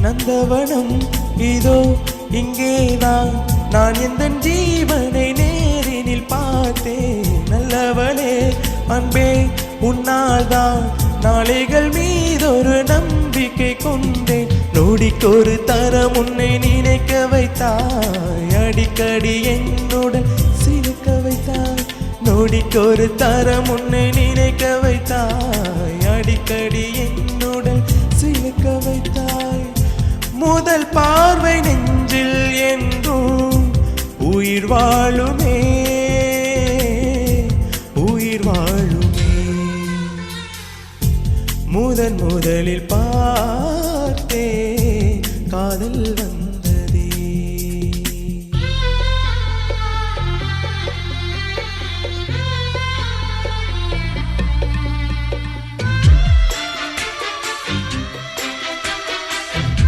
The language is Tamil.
நந்தவனம் இதோ இங்கேதான் நான் எந்த ஜீவனை நேரினில் பார்த்தேன். நல்லவளே அன்பே உன்னால்தான் நாளைகள் மீதொரு நம்பிக்கை கொண்டேன். நொடிக்கொரு தரம் உன்னை நினைக்க வைத்தாய், அடிக்கடி என்னுடன் சிரிக்க வைத்தாய். நொடிக்கொரு தரம் உன்னை நினைக்க வைத்தாய், அடிக்கடி என்னுடன் சிரிக்க வைத்தாய். முதல் பார்வை நெஞ்சில் என்றும் உயிர் வாழுமே, உயிர் வாழுமே. முதலில் பார்த்தே காதல் வந்து